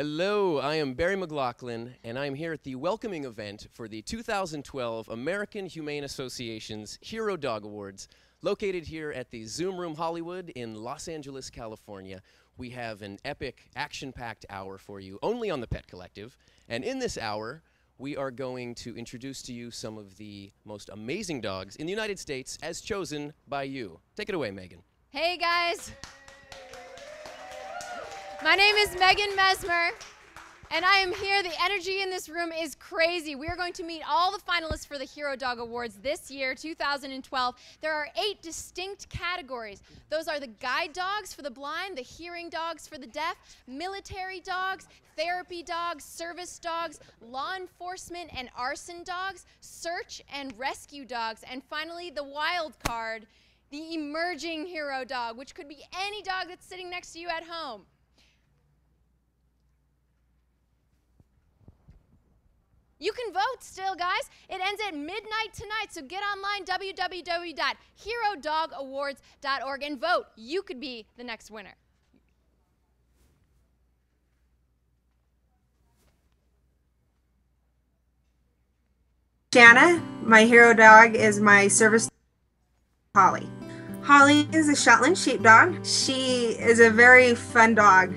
Hello, I am Barry McLaughlin, and I am here at the welcoming event for the 2012 American Humane Association's Hero Dog Awards, located here at the Zoom Room Hollywood in Los Angeles, California. We have an epic, action-packed hour for you, only on the Pet Collective, and in this hour, we are going to introduce to you some of the most amazing dogs in the United States as chosen by you. Take it away, Megan. Hey guys, my name is Megan Mesmer, and I am here. The energy in this room is crazy. We are going to meet all the finalists for the Hero Dog Awards this year, 2012. There are 8 distinct categories. Those are the guide dogs for the blind, the hearing dogs for the deaf, military dogs, therapy dogs, service dogs, law enforcement and arson dogs, search and rescue dogs, and finally the wild card, the emerging hero dog, which could be any dog that's sitting next to you at home. You can vote still, guys. It ends at midnight tonight, so get online, www.herodogawards.org, and vote. You could be the next winner. Shanna, my hero dog is my service Holly. Holly is a Shetland sheepdog. She is a very fun dog.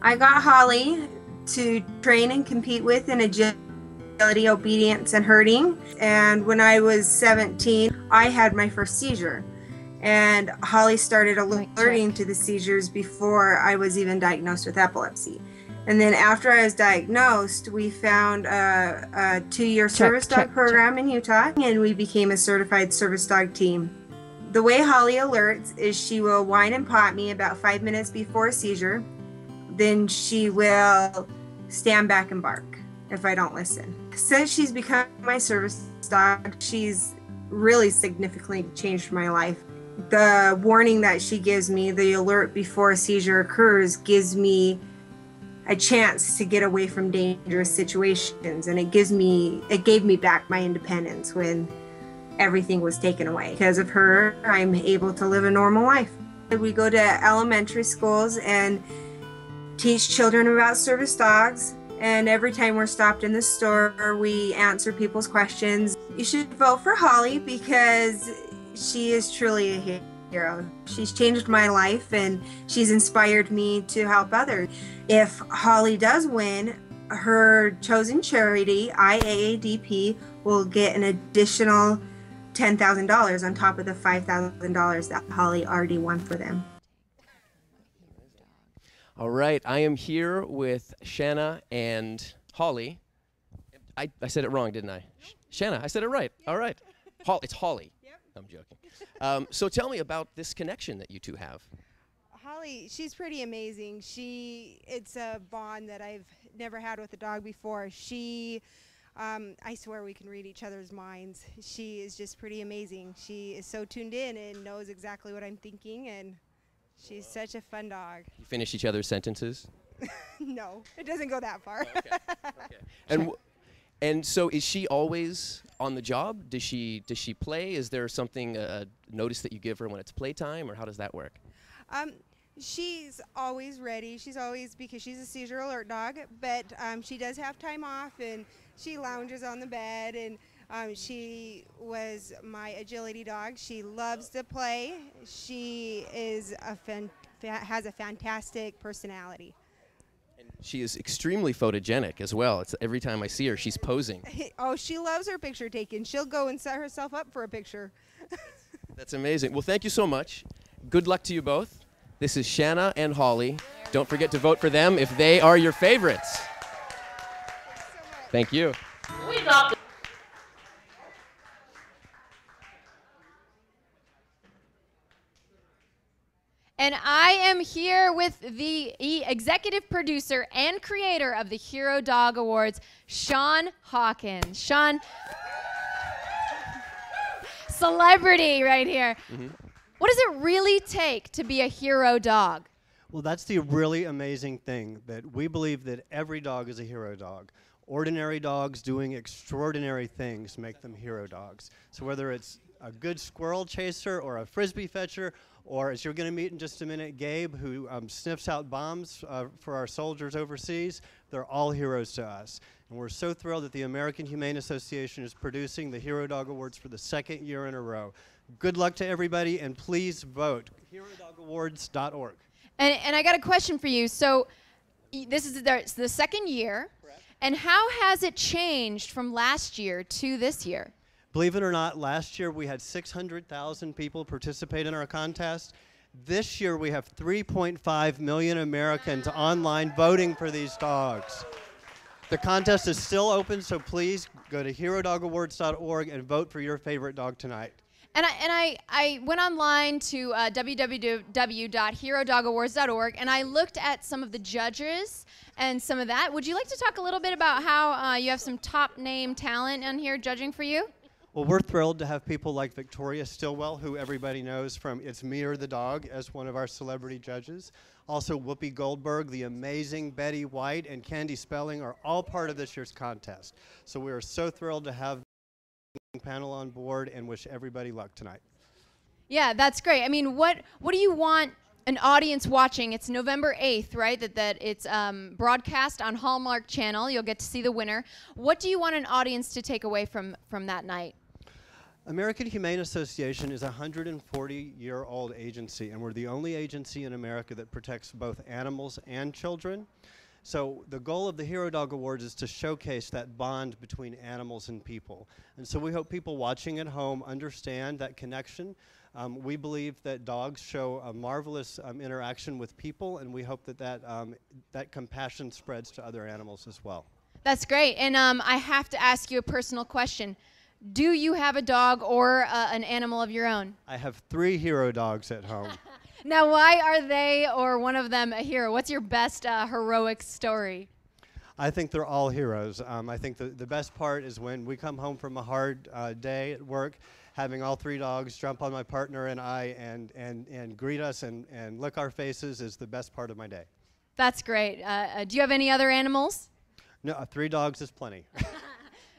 I got Holly to train and compete with in agility, obedience, and herding. And when I was 17, I had my first seizure. And Holly started alerting to the seizures before I was even diagnosed with epilepsy. And then after I was diagnosed, we found a 2-year service dog program in Utah, and we became a certified service dog team. The way Holly alerts is she will whine and pot me about 5 minutes before a seizure. Then she will stand back and bark if I don't listen. Since she's become my service dog, she's really significantly changed my life. The warning that she gives me, the alert before a seizure occurs, gives me a chance to get away from dangerous situations, and it gave me back my independence when everything was taken away. Because of her, I'm able to live a normal life. We go to elementary schools and teach children about service dogs, and every time we're stopped in the store, we answer people's questions. You should vote for Holly because she is truly a hero. She's changed my life and she's inspired me to help others. If Holly does win, her chosen charity, IAADP, will get an additional $10,000 on top of the $5,000 that Holly already won for them. All right, I am here with Shanna and Holly. I said it wrong, didn't I? Shanna, I said it right. All right. It's Holly. Yep. I'm joking. So tell me about this connection that you two have. Holly, she's pretty amazing. It's a bond that I've never had with a dog before. I swear we can read each other's minds. She is just pretty amazing. She is so tuned in and knows exactly what I'm thinking, and she's such a fun dog. You finish each other's sentences? No, it doesn't go that far. Okay. Okay. And so is she always on the job? Does she play? Is there something, notice that you give her when it's playtime, or how does that work? She's always ready. She's always, because she's a seizure alert dog, but she does have time off, and she lounges on the bed, and she was my agility dog. She loves to play. She is has a fantastic personality. And she is extremely photogenic as well. It's every time I see her, she's posing. Oh, she loves her picture taken. She'll go and set herself up for a picture. That's amazing. Well, thank you so much. Good luck to you both. This is Shanna and Holly. Don't forget to vote for them if they are your favorites. Thank you. And I am here with the executive producer and creator of the Hero Dog Awards, Sean Hawkins. Sean, celebrity right here. Mm-hmm. What does it really take to be a hero dog? Well, that's the really amazing thing, that we believe that every dog is a hero dog. ordinary dogs doing extraordinary things make them hero dogs. So whether it's a good squirrel chaser or a frisbee fetcher, or as you're going to meet in just a minute, Gabe, who sniffs out bombs for our soldiers overseas, they're all heroes to us. And we're so thrilled that the American Humane Association is producing the Hero Dog Awards for the 2nd year in a row. Good luck to everybody, and please vote. HeroDogAwards.org. And I got a question for you. So this is the 2nd year. Correct. And how has it changed from last year to this year? Believe it or not, last year we had 600,000 people participate in our contest. This year we have 3.5 million Americans online voting for these dogs. The contest is still open, so please go to HeroDogAwards.org and vote for your favorite dog tonight. And I went online to www.herodogawards.org, and I looked at some of the judges and some of that. Would you like to talk a little bit about how you have some top name talent on here judging for you? Well, we're thrilled to have people like Victoria Stilwell, who everybody knows from It's Me or the Dog, as one of our celebrity judges. Also, Whoopi Goldberg, the amazing Betty White, and Candy Spelling are all part of this year's contest. So we are so thrilled to have the panel on board and wish everybody luck tonight. Yeah, that's great. I mean, what do you want an audience watching? It's November 8th, right? That it's broadcast on Hallmark Channel. You'll get to see the winner. What do you want an audience to take away from that night? American Humane Association is a 140-year-old agency, and we're the only agency in America that protects both animals and children. So the goal of the Hero Dog Awards is to showcase that bond between animals and people. And so we hope people watching at home understand that connection. We believe that dogs show a marvelous interaction with people, and we hope that that compassion spreads to other animals as well. That's great. And I have to ask you a personal question. Do you have a dog or an animal of your own? I have 3 hero dogs at home. Now, why are they or one of them a hero? What's your best heroic story? I think they're all heroes. I think the best part is when we come home from a hard day at work, having all 3 dogs jump on my partner and I and greet us and lick our faces is the best part of my day. That's great. Do you have any other animals? No, 3 dogs is plenty.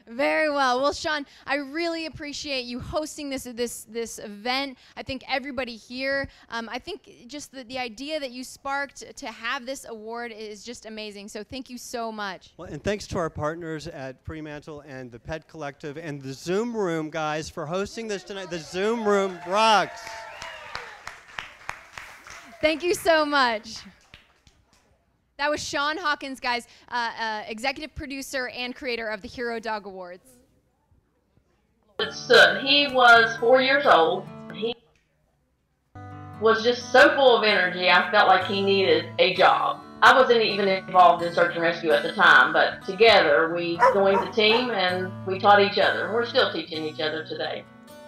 Very well. Well, Sean, I really appreciate you hosting this event. I think everybody here, I think just the idea that you sparked to have this award is just amazing. So thank you so much. Well, and thanks to our partners at Fremantle and the Pet Collective and the Zoom Room, guys, for hosting this tonight. The Zoom Room rocks. Thank you so much. That was Sean Hawkins, guys, executive producer and creator of the Hero Dog Awards. He was 4 years old. He was just so full of energy, I felt like he needed a job. I wasn't even involved in search and rescue at the time, but together we joined the team and we taught each other. We're still teaching each other today.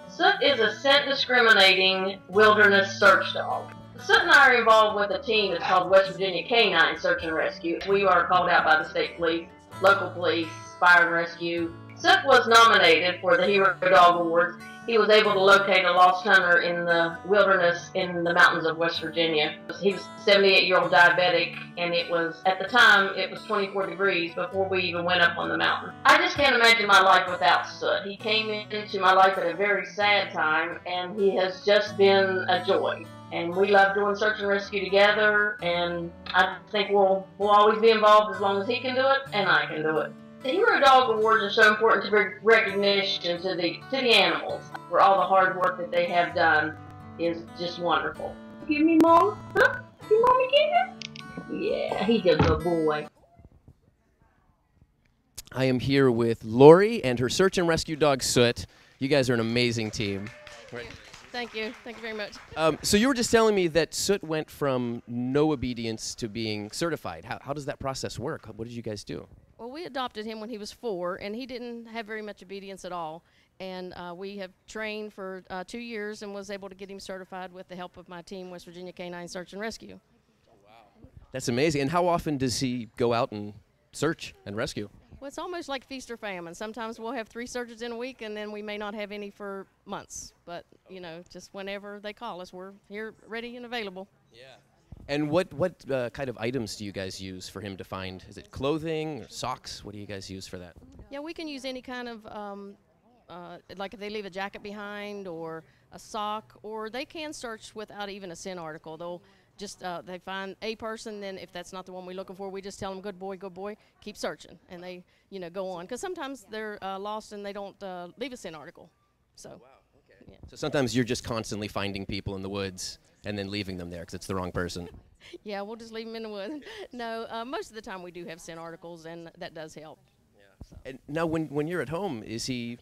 Soot is a scent discriminating wilderness search dog. Soot and I are involved with a team that's called West Virginia Canine Search and Rescue. We are called out by the state police, local police, fire and rescue. Soot was nominated for the Hero Dog Awards. He was able to locate a lost hunter in the wilderness in the mountains of West Virginia. He was a 78-year-old diabetic, and at the time, it was 24 degrees before we even went up on the mountain. I just can't imagine my life without Soot. He came into my life at a very sad time, and he has just been a joy. And we love doing search and rescue together, and I think we'll always be involved as long as he can do it and I can do it. The Hero Dog Awards are so important to bring recognition to the animals. For all the hard work that they have done is just wonderful. Give me mom? Huh? You want me to get him? Yeah, he's a good boy. I am here with Lori and her search and rescue dog Soot. You guys are an amazing team. Right. Thank you. Thank you very much. So you were just telling me that Soot went from no obedience to being certified. How does that process work? What did you guys do? Well, we adopted him when he was 4, and he didn't have very much obedience at all. And we have trained for 2 years and was able to get him certified with the help of my team, West Virginia Canine Search and Rescue. Oh, wow. That's amazing. And how often does he go out and search and rescue? Well, it's almost like feast or famine. Sometimes we'll have 3 searches in a week, and then we may not have any for months. But, you know, just whenever they call us, we're here ready and available. Yeah. And what kind of items do you guys use for him to find? Is it clothing or socks? What do you guys use for that? Yeah, we can use any kind of, like if they leave a jacket behind or a sock, or they can search without even a scent article. They'll just, they find a person, then if that's not the one we're looking for, we just tell them, good boy, keep searching. And they, you know, go on. Because sometimes they're lost and they don't leave a scent article. So, wow, okay. Yeah. So sometimes you're just constantly finding people in the woods and then leaving them there because it's the wrong person. Yeah, we'll just leave them in the woods. No, most of the time we do have scent articles, and that does help. Yeah. So. And now when you're at home, does he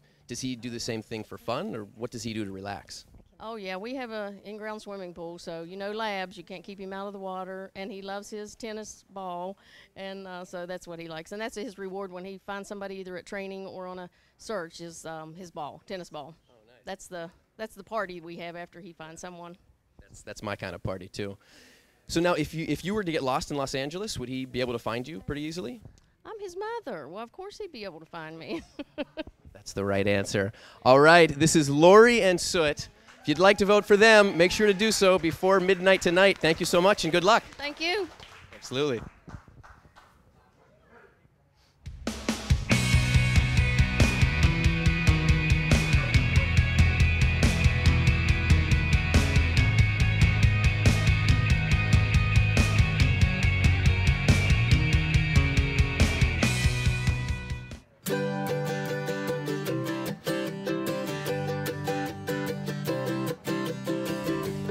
do the same thing for fun, or what does he do to relax? Oh, yeah, we have a in-ground swimming pool, so you know labs, you can't keep him out of the water, and he loves his tennis ball, and so that's what he likes. And that's his reward when he finds somebody either at training or on a search is his ball, tennis ball. Oh, nice. That's the party we have after he finds someone. That's my kind of party, too. So now, if you were to get lost in Los Angeles, would he be able to find you pretty easily? I'm his mother. Well, of course he'd be able to find me. That's the right answer. All right, this is Lori and Soot. If you'd like to vote for them, make sure to do so before midnight tonight. Thank you so much, and good luck. Thank you. Absolutely.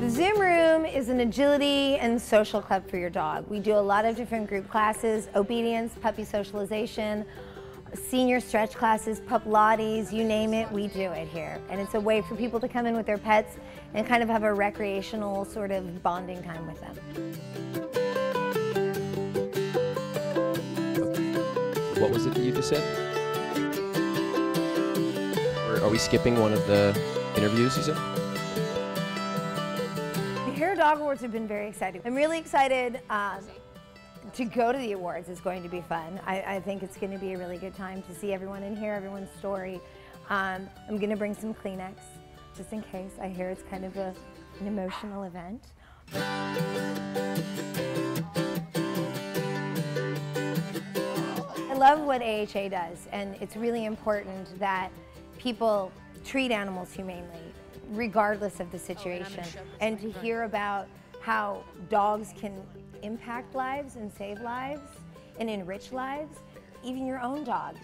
Zoom Room is an agility and social club for your dog. We do a lot of different group classes: obedience, puppy socialization, senior stretch classes, pup lotties, you name it, we do it here. And it's a way for people to come in with their pets and kind of have a recreational sort of bonding time with them. What was it that you just said? Or are we skipping one of the interviews you said? The Hero Dog Awards have been very exciting. I'm really excited to go to the awards. It's going to be fun. I think it's going to be a really good time to see everyone and hear everyone's story. I'm going to bring some Kleenex, just in case. I hear it's kind of an emotional event. I love what AHA does, and it's really important that people treat animals humanely, regardless of the situation, and to hear about how dogs can impact lives and save lives and enrich lives. Even your own dog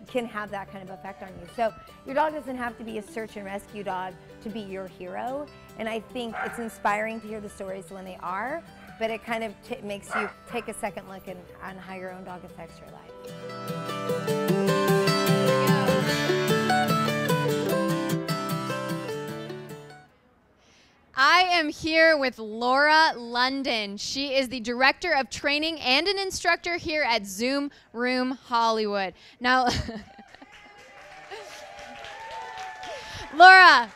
can have that kind of effect on you. So your dog doesn't have to be a search and rescue dog to be your hero, and I think it's inspiring to hear the stories when they are, but it kind of makes you take a second look on how your own dog affects your life. I am here with Laura London. She is the Director of Training and an instructor here at Zoom Room Hollywood. Now, Laura,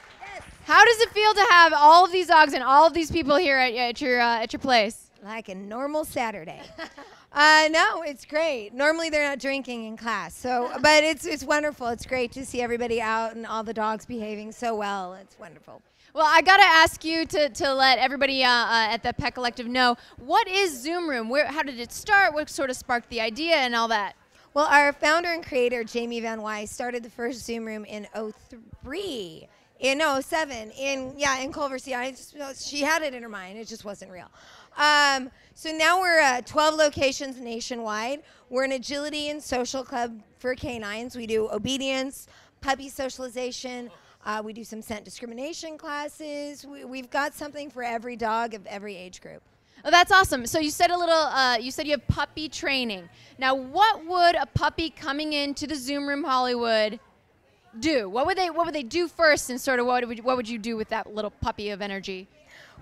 how does it feel to have all of these dogs and all of these people here at your place? Like a normal Saturday. No, it's great. Normally they're not drinking in class, but it's wonderful. It's great to see everybody out and all the dogs behaving so well. It's wonderful. Well, I got to ask you to let everybody at the Pet Collective know, what is Zoom Room? How did it start? What sort of sparked the idea and all that? Well, our founder and creator, Jamie Van Weiss, started the first Zoom Room in 2003. In 2007, in Culver City. She had it in her mind. It just wasn't real. So now we're at 12 locations nationwide. We're an agility and social club for canines. We do obedience, puppy socialization. We do some scent discrimination classes. We've got something for every dog of every age group. Oh, that's awesome. So you said you said you have puppy training. Now, what would a puppy coming into the Zoom Room Hollywood do? What would they do first, and sort of what would you do with that little puppy of energy?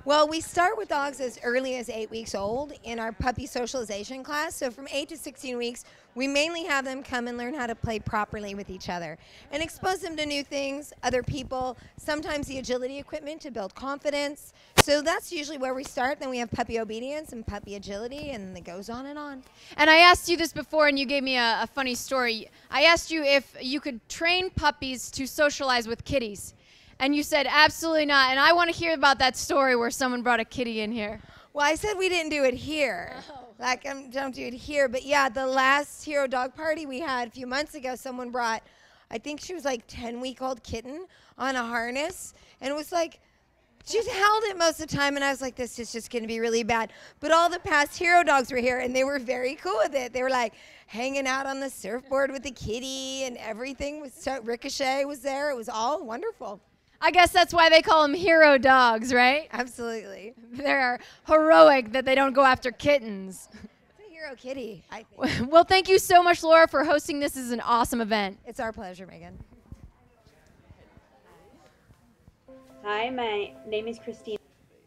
Well, we start with dogs as early as 8 weeks old in our puppy socialization class. So from 8 to 16 weeks, we mainly have them come and learn how to play properly with each other and expose them to new things, other people, sometimes the agility equipment to build confidence. So that's usually where we start. Then we have puppy obedience and puppy agility, and it goes on and on. And I asked you this before, and you gave me a funny story. I asked you if you could train puppies to socialize with kitties. And you said, absolutely not. And I want to hear about that story where someone brought a kitty in here. Well, I said we didn't do it here. Like, don't do it here. But yeah, the last hero dog party we had a few months ago, someone brought, I think she was like 10-week-old kitten on a harness. And it was like, she held it most of the time. And I was like, this is just going to be really bad. But all the past hero dogs were here, and they were very cool with it. They were like hanging out on the surfboard with the kitty, and everything was, so Ricochet was there. It was all wonderful. I guess that's why they call them hero dogs, right? Absolutely. They're heroic that they don't go after kittens. It's a hero kitty, I think. Well, thank you so much, Laura, for hosting this. This is an awesome event. It's our pleasure, Megan. Hi, my name is Christina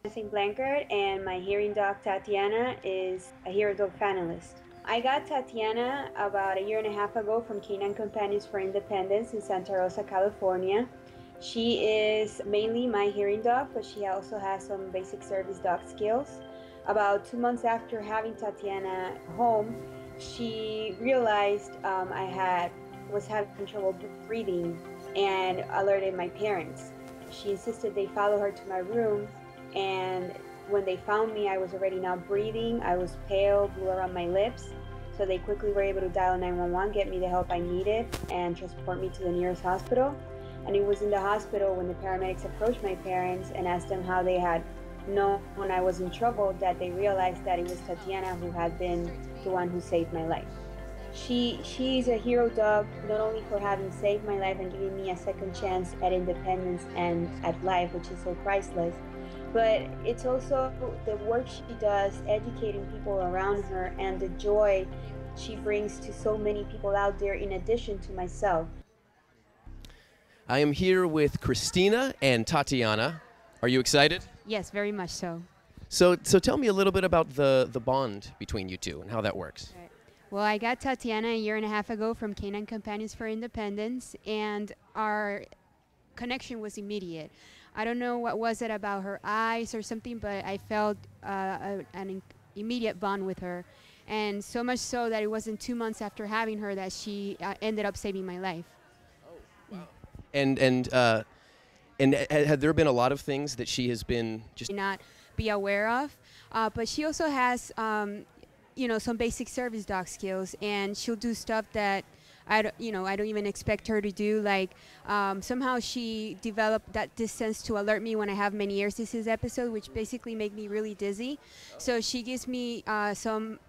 St. Blancard, and my hearing dog Tatiana is a hero dog finalist. I got Tatiana about 1.5 years ago from Canine Companions for Independence in Santa Rosa, California. She is mainly my hearing dog, but she also has some basic service dog skills. About 2 months after having Tatiana home, she realized I was having trouble breathing and alerted my parents. She insisted they follow her to my room, and when they found me, I was already not breathing. I was pale, blue around my lips, so they quickly were able to dial 911, get me the help I needed, and transport me to the nearest hospital. And it was in the hospital when the paramedics approached my parents and asked them how they had known when I was in trouble that they realized that it was Tatiana who had been the one who saved my life. She's a hero dog, not only for having saved my life and giving me a second chance at independence and at life, which is so priceless, but it's also the work she does, educating people around her, and the joy she brings to so many people out there in addition to myself. I am here with Christina and Tatiana. Are you excited? Yes, very much so. So tell me a little bit about the bond between you two and how that works. Right. Well, I got Tatiana 1.5 years ago from Canine Companions for Independence, and our connection was immediate. I don't know what was it about her eyes or something, but I felt an immediate bond with her. And so much so that it wasn't 2 months after having her that she ended up saving my life. Oh, wow. And had there been a lot of things that she has been just not be aware of, but she also has you know, some basic service dog skills, and she'll do stuff that I don't even expect her to do. Like somehow she developed this sense to alert me when I have many ears disease episode, which basically make me really dizzy. So she gives me some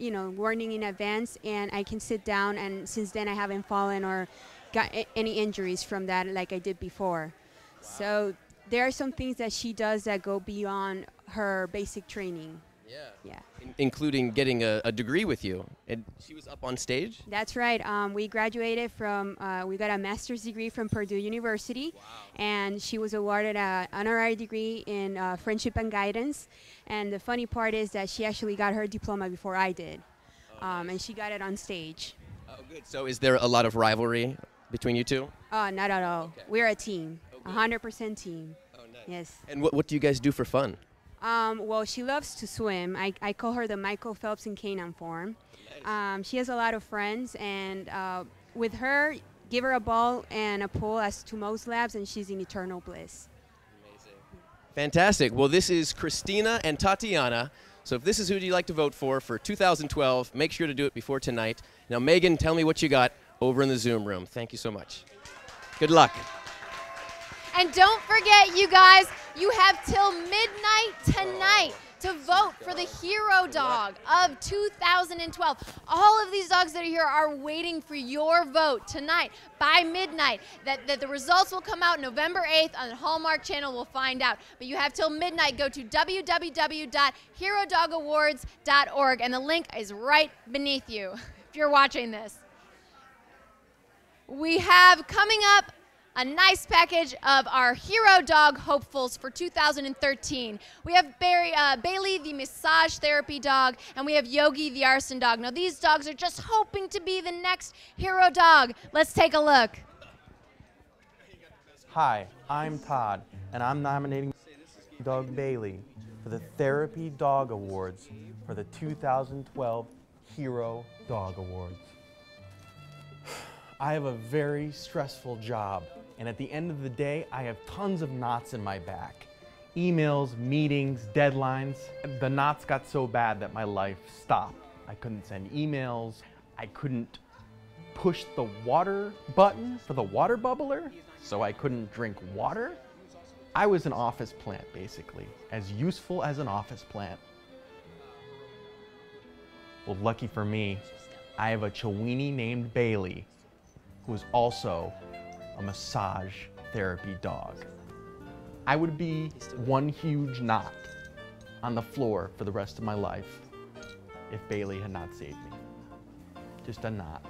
warning in advance, and I can sit down, and since then I haven't fallen or got any injuries from that like I did before. Wow. So there are some things that she does that go beyond her basic training. Yeah. Including getting a degree with you. And she was up on stage? That's right. We graduated from, we got a master's degree from Purdue University. Wow. And she was awarded an honorary degree in friendship and guidance. And the funny part is that she actually got her diploma before I did. Nice. And she got it on stage. Oh, good. So is there a lot of rivalry between you two? Not at all. Okay. We're a team, 100% team. Oh, nice. Yes. And what do you guys do for fun? Well, she loves to swim. I call her the Michael Phelps in canine form. Nice. She has a lot of friends, and with her, give her a ball and a pool as to most labs, and she's in eternal bliss. Amazing. Fantastic. Well, this is Christina and Tatiana. So if this is who you'd like to vote for 2012, make sure to do it before tonight. Now, Megan, tell me what you got over in the Zoom room. Thank you so much. Good luck. And don't forget, you guys, you have till midnight tonight to vote for the hero dog of 2012. All of these dogs that are here are waiting for your vote tonight by midnight. That the results will come out November 8th on the Hallmark Channel. We'll find out. But you have till midnight. Go to www.herodogawards.org, and the link is right beneath you if you're watching this. We have coming up a nice package of our hero dog hopefuls for 2013. We have Bailey, the massage therapy dog, and we have Yogi, the arson dog. Now, these dogs are just hoping to be the next hero dog. Let's take a look. Hi, I'm Todd, and I'm nominating dog Bailey for the Therapy Dog Awards for the 2012 Hero Dog Awards. I have a very stressful job, and at the end of the day, I have tons of knots in my back. emails, meetings, deadlines. The knots got so bad that my life stopped. I couldn't send emails. I couldn't push the water button for the water bubbler, so I couldn't drink water. I was an office plant, basically, as useful as an office plant. Well, lucky for me, I have a Chiweenie named Bailey, who is also a massage therapy dog. I would be one huge knot on the floor for the rest of my life if Bailey had not saved me. Just a knot.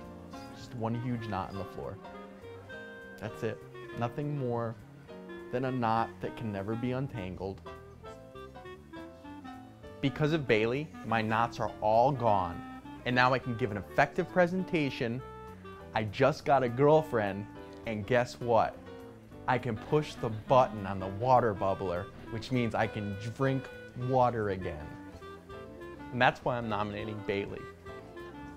Just one huge knot on the floor. That's it. Nothing more than a knot that can never be untangled. Because of Bailey, my knots are all gone, and now I can give an effective presentation. I just got a girlfriend, and guess what? I can push the button on the water bubbler, which means I can drink water again. And that's why I'm nominating Bailey.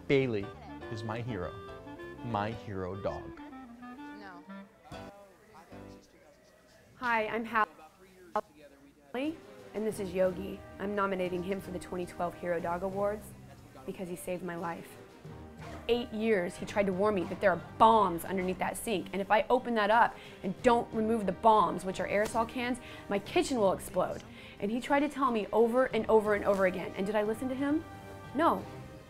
Bailey is my hero dog. Hi, I'm Hallie, and this is Yogi. I'm nominating him for the 2012 Hero Dog Awards because he saved my life. 8 years he tried to warn me that there are bombs underneath that sink, and if I open that up and don't remove the bombs, which are aerosol cans, my kitchen will explode. And he tried to tell me over and over and over again. And did I listen to him? No,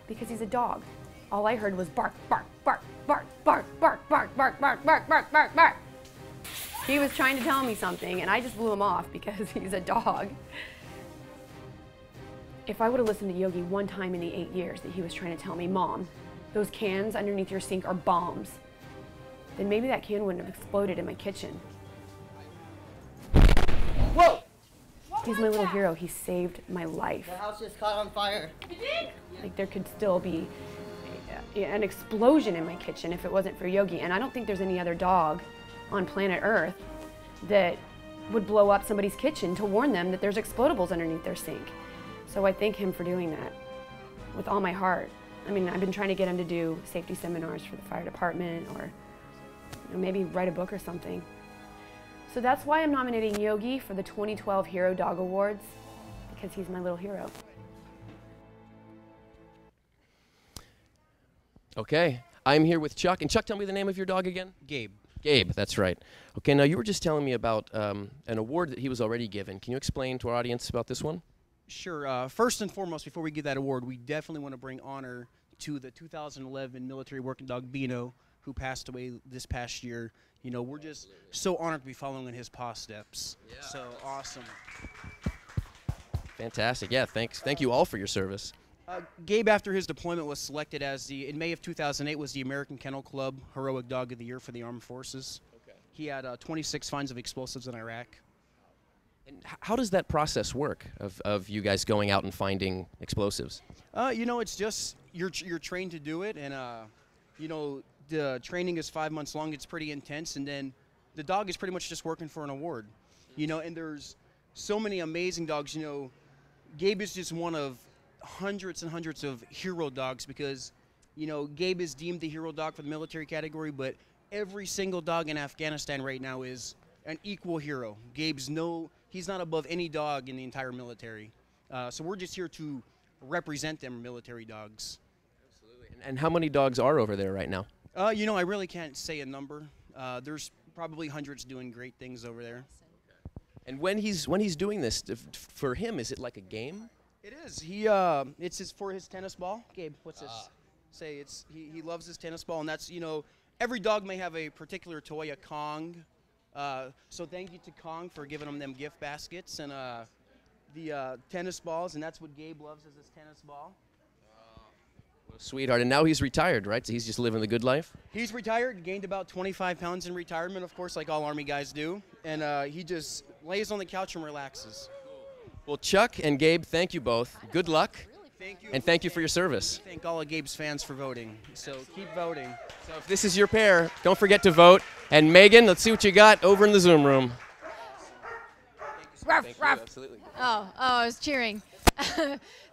because he's a dog. All I heard was bark, bark, bark, bark, bark, bark, bark, bark, bark, bark, bark, bark, bark. He was trying to tell me something, and I just blew him off because he's a dog. If I would have listened to Yogi one time in the 8 years that he was trying to tell me, Mom, those cans underneath your sink are bombs, then maybe that can wouldn't have exploded in my kitchen. Whoa! He's my little hero. He saved my life. The house just caught on fire. Like, there could still be an explosion in my kitchen if it wasn't for Yogi. And I don't think there's any other dog on planet Earth that would blow up somebody's kitchen to warn them that there's explodables underneath their sink. So I thank him for doing that with all my heart. I mean, I've been trying to get him to do safety seminars for the fire department, or maybe write a book or something. So that's why I'm nominating Yogi for the 2012 Hero Dog Awards, because he's my little hero. Okay, I'm here with Chuck. And Chuck, tell me the name of your dog again? Gabe. Gabe, that's right. Okay, now you were just telling me about an award that he was already given. Can you explain to our audience about this one? Sure. First and foremost, before we give that award, we definitely want to bring honor to the 2011 military working dog Bino, who passed away this past year. You know, we're just so honored to be following in his paw steps. Yeah. So awesome. Fantastic. Yeah, thanks. Thank you all for your service. Gabe, after his deployment, was selected as in May of 2008, was the American Kennel Club Heroic Dog of the Year for the Armed Forces. Okay. He had 26 finds of explosives in Iraq. And how does that process work of you guys going out and finding explosives? You know, it's just you're trained to do it, and you know, the training is 5 months long. It's pretty intense, and then the dog is pretty much just working for an award. You know, and there's so many amazing dogs. You know, Gabe is just one of hundreds and hundreds of hero dogs, because, you know, Gabe is deemed the hero dog for the military category, but every single dog in Afghanistan right now is an equal hero. He's not above any dog in the entire military. So we're just here to represent them military dogs. Absolutely. And how many dogs are over there right now? You know, I really can't say a number. There's probably hundreds doing great things over there. And when he's doing this, for him, is it like a game? It is. It's for his tennis ball. Gabe, what's this? Say he loves his tennis ball, and that's, you know, every dog may have a particular toy, a Kong. So thank you to Kong for giving them gift baskets and the tennis balls, and that's what Gabe loves, is his tennis ball. What a sweetheart. And now he's retired, right? So he's just living the good life? He's retired, gained about 25 pounds in retirement, of course, like all Army guys do. And he just lays on the couch and relaxes. Well, Chuck and Gabe, thank you both. Good luck. Thank you. And thank you for your service. Thank all of Gabe's fans for voting. So keep voting. So if this is your pair, don't forget to vote. And Megan, let's see what you got over in the Zoom room. Ruff, Thank ruff. you, absolutely. Oh, I was cheering.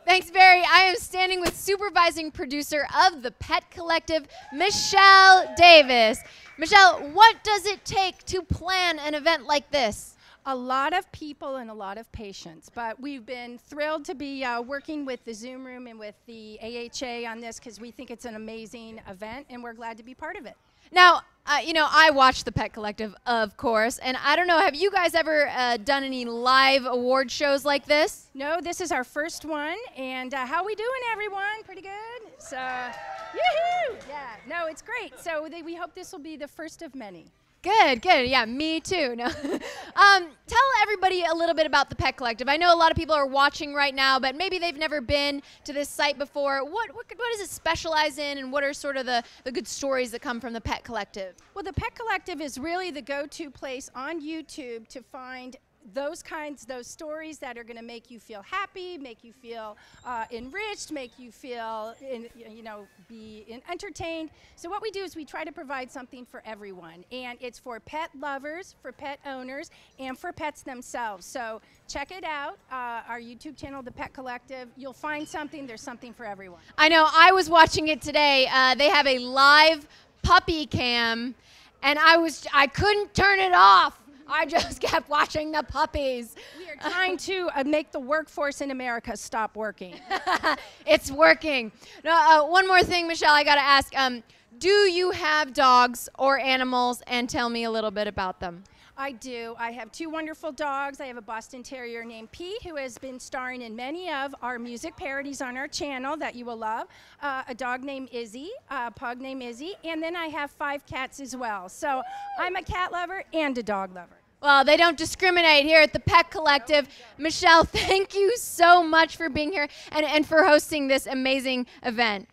Thanks, Barry. I am standing with supervising producer of The Pet Collective, Michelle Davis. Michelle, what does it take to plan an event like this? A lot of people and a lot of patience, but we've been thrilled to be working with the Zoom Room and with the AHA on this because we think it's an amazing event and we're glad to be part of it. Now, you know, I watch the Pet Collective, of course, and I don't know, have you guys ever done any live award shows like this? No, this is our first one, and how we doing, everyone? Pretty good? So, yoo-hoo! Yeah, no, it's great. So we hope this will be the first of many. Good, good. Yeah, me too. No. Tell everybody a little bit about the Pet Collective. I know a lot of people are watching right now, but maybe they've never been to this site before. What does it specialize in, and what are sort of the good stories that come from the Pet Collective? Well, the Pet Collective is really the go-to place on YouTube to find those stories that are going to make you feel happy, make you feel enriched, make you feel, entertained. So what we do is we try to provide something for everyone, and it's for pet lovers, for pet owners, and for pets themselves. So check it out, our YouTube channel, The Pet Collective. You'll find something. There's something for everyone. I know. I was watching it today. They have a live puppy cam, and I couldn't turn it off. I just kept watching the puppies. We are trying to make the workforce in America stop working. It's working. No, one more thing, Michelle, I got to ask. Do you have dogs or animals, and tell me a little bit about them? I do. I have two wonderful dogs. I have a Boston Terrier named P, who has been starring in many of our music parodies on our channel that you will love. A dog named Izzy, a pug named Izzy, and then I have 5 cats as well. So I'm a cat lover and a dog lover. Well, they don't discriminate here at the Pet Collective. Michelle, thank you so much for being here and for hosting this amazing event.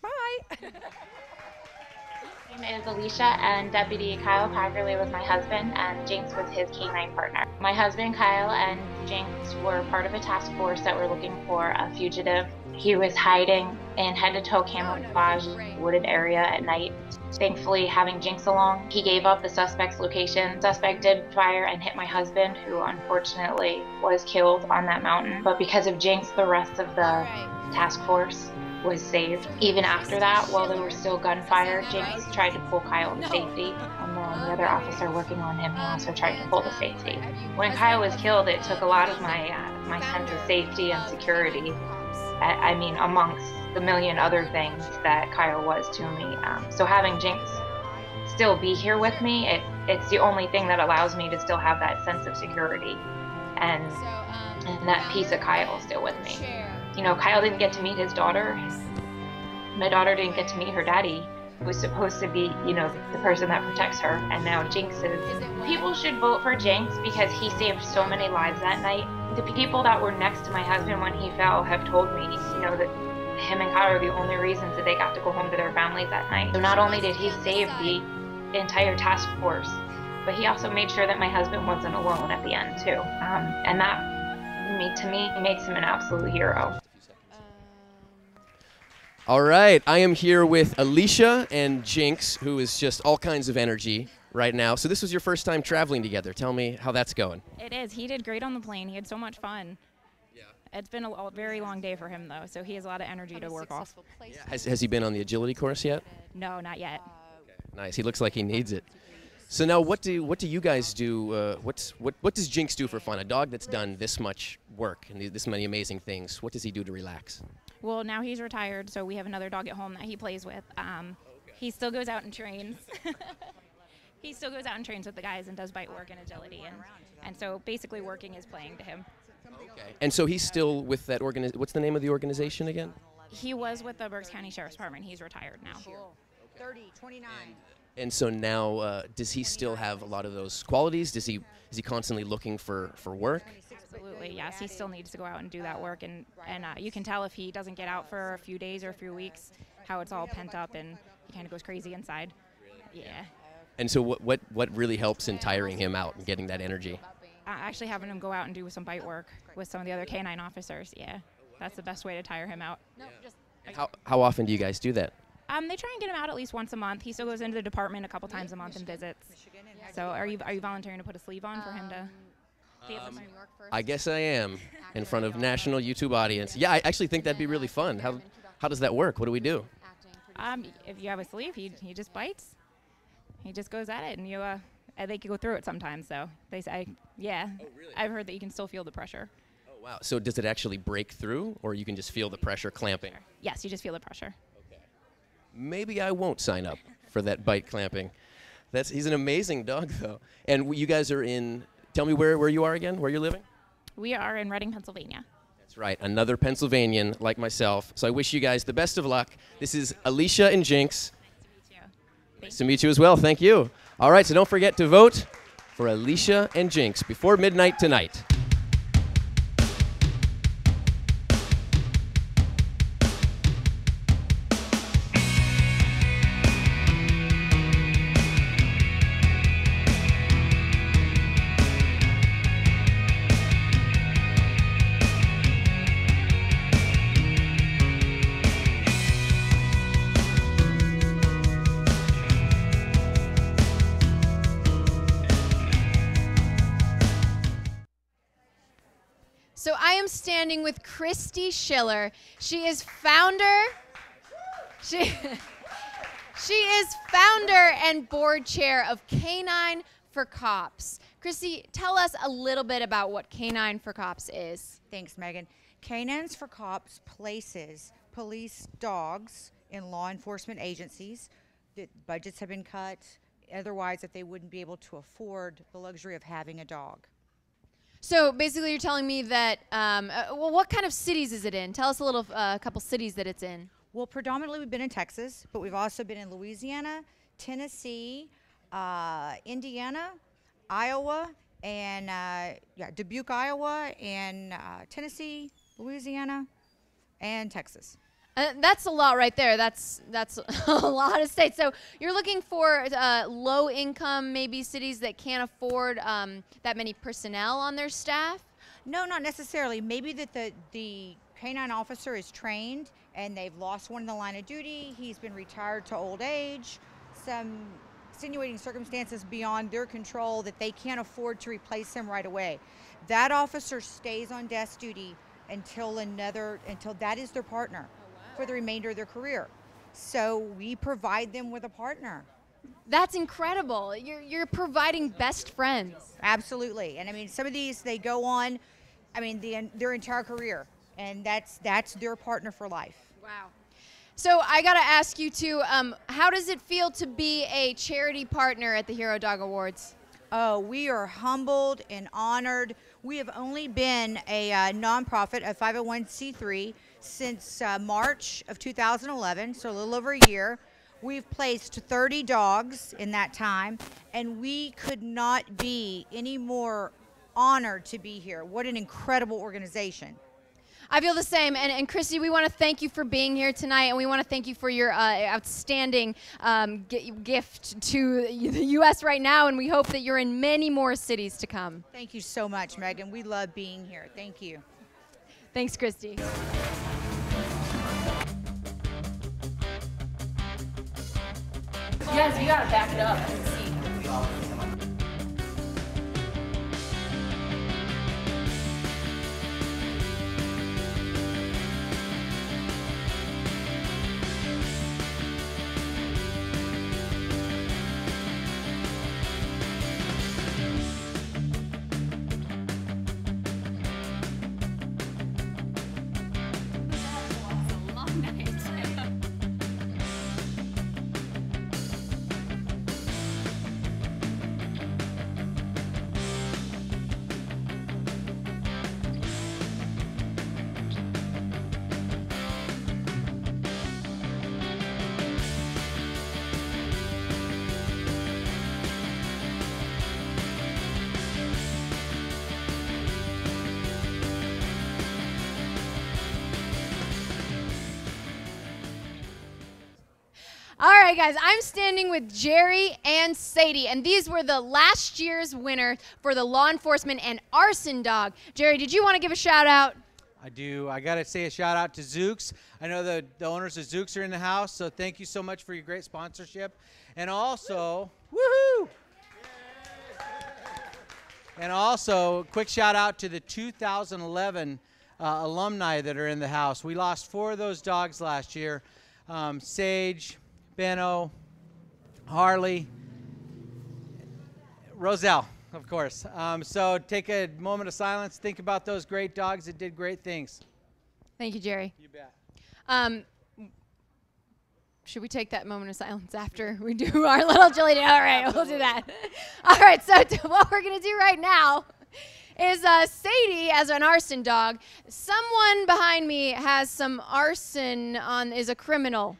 Bye. My name is Alicia, and Deputy Kyle Packerley was my husband, and Jinx was his canine partner. My husband, Kyle, and Jinx were part of a task force that were looking for a fugitive. He was hiding in head-to-toe camouflage wooded area at night. Thankfully, having Jinx along, he gave up the suspect's location. The suspect did fire and hit my husband, who unfortunately was killed on that mountain. But because of Jinx, the rest of the task force was saved. Even after that, while there was still gunfire, Jinx tried to pull Kyle to safety, and then the other officer working on him, he also tried to pull to safety. When Kyle was killed, it took a lot of my sense of safety and security. I mean, amongst the million other things that Kyle was to me. So having Jinx still be here with me, it's the only thing that allows me to still have that sense of security and that piece of Kyle still with me. You know, Kyle didn't get to meet his daughter. My daughter didn't get to meet her daddy, who was supposed to be, you know, the person that protects her, and now Jinx is. People should vote for Jinx because he saved so many lives that night. The people that were next to my husband when he fell have told me, you know, that him and Kyle are the only reasons that they got to go home to their families that night. So not only did he save the entire task force, but he also made sure that my husband wasn't alone at the end too. And that, to me, makes him an absolute hero. All right, I am here with Alicia and Jinx, who is just all kinds of energy right now. So this was your first time traveling together. Tell me how that's going. It is. He did great on the plane. He had so much fun. Yeah. It's been a very long day for him, though, so he has a lot of energy to work off. Yeah. Has he been on the agility course yet? No, not yet. Okay. Nice. He looks like he needs it. So now, what do you guys do? What does Jinx do for fun? A dog that's done this much work and this many amazing things. What does he do to relax? Well, now he's retired, so we have another dog at home that he plays with. He still goes out and trains. He still goes out and trains with the guys and does bite work and agility, and so basically working is playing to him. Okay. And so he's still with that what's the name of the organization again? He was with the Berks County Sheriff's Department. He's retired now. Cool. 30, 29. And so now, does he still have a lot of those qualities? Is he constantly looking for work? Absolutely, yes. He still needs to go out and do that work, and you can tell if he doesn't get out for a few days or a few weeks how it's all pent up and he kind of goes crazy inside. Yeah. And so what really helps in tiring him out and getting that energy? Actually having him go out and do some bite work with some of the other canine officers. Yeah, that's the best way to tire him out. How often do you guys do that? They try and get him out at least once a month. He still goes into the department a couple times a month and visits. So are you volunteering to put a sleeve on for him to see if New York first? I guess I am, in front of national YouTube audience. Yeah, I actually think that'd be really fun. How does that work? What do we do? If you have a sleeve, he just bites. He just goes at it, and they can go through it sometimes, though. They say, yeah. Oh, really? I've heard that you can still feel the pressure. Oh, wow. So does it actually break through, or you can just feel the pressure clamping? Yes, you just feel the pressure. Okay. Maybe I won't sign up for that bite clamping. He's an amazing dog, though. And you guys are in, tell me where you are again, where you're living? We are in Reading, Pennsylvania. That's right, another Pennsylvanian like myself. So I wish you guys the best of luck. This is Alicia and Jinx. Nice to meet you as well. Thank you. All right, so don't forget to vote for Alicia and Jinx before midnight tonight. So I am standing with Christy Schiller. She is founder. She is founder and board chair of Canine for Cops. Christy, tell us a little bit about what Canine for Cops is. Thanks, Megan. Canines for Cops places police dogs in law enforcement agencies. The budgets have been cut. Otherwise, that they wouldn't be able to afford the luxury of having a dog. So basically you're telling me that, well, what kind of cities is it in? Tell us a couple cities that it's in. Well, predominantly we've been in Texas, but we've also been in Louisiana, Tennessee, Indiana, Iowa, and Dubuque, Iowa, and Tennessee, Louisiana, and Texas. That's a lot right there. That's a lot of states. So you're looking for low-income, maybe cities that can't afford that many personnel on their staff? No, not necessarily. Maybe that the canine officer is trained and they've lost one in the line of duty. He's been retired to old age. Some extenuating circumstances beyond their control that they can't afford to replace him right away. That officer stays on desk duty until that is their partner for the remainder of their career. So we provide them with a partner. That's incredible. You're providing best friends. Absolutely. And I mean, some of these, they go on, I mean, their entire career, and that's their partner for life. Wow. So I got to ask you too, how does it feel to be a charity partner at the Hero Dog Awards? Oh, we are humbled and honored. We have only been a nonprofit, a 501c3, since March of 2011, so a little over a year. We've placed 30 dogs in that time, and we could not be any more honored to be here. What an incredible organization. I feel the same. And Christy, we want to thank you for being here tonight, and we want to thank you for your outstanding gift to the U.S. right now, and we hope that you're in many more cities to come. Thank you so much, Megan. We love being here. Thank you. Thanks, Christy. Yes, you gotta back it up and see. All right, guys, I'm standing with Jerry and Sadie, and these were the last year's winner for the law enforcement and arson dog. Jerry, did you want to give a shout out? I do. I got to say a shout out to Zooks. I know the owners of Zooks are in the house, so thank you so much for your great sponsorship. And also, woohoo! And also, quick shout out to the 2011 alumni that are in the house. We lost 4 of those dogs last year. Sage, Benno, Harley, Roselle, of course. So take a moment of silence. Think about those great dogs that did great things. Thank you, Jerry. You bet. Should we take that moment of silence after we do our little Jilly? All right, we'll do that. All right, so what we're going to do right now is Sadie as an arson dog. Someone behind me has some arson on, is a criminal.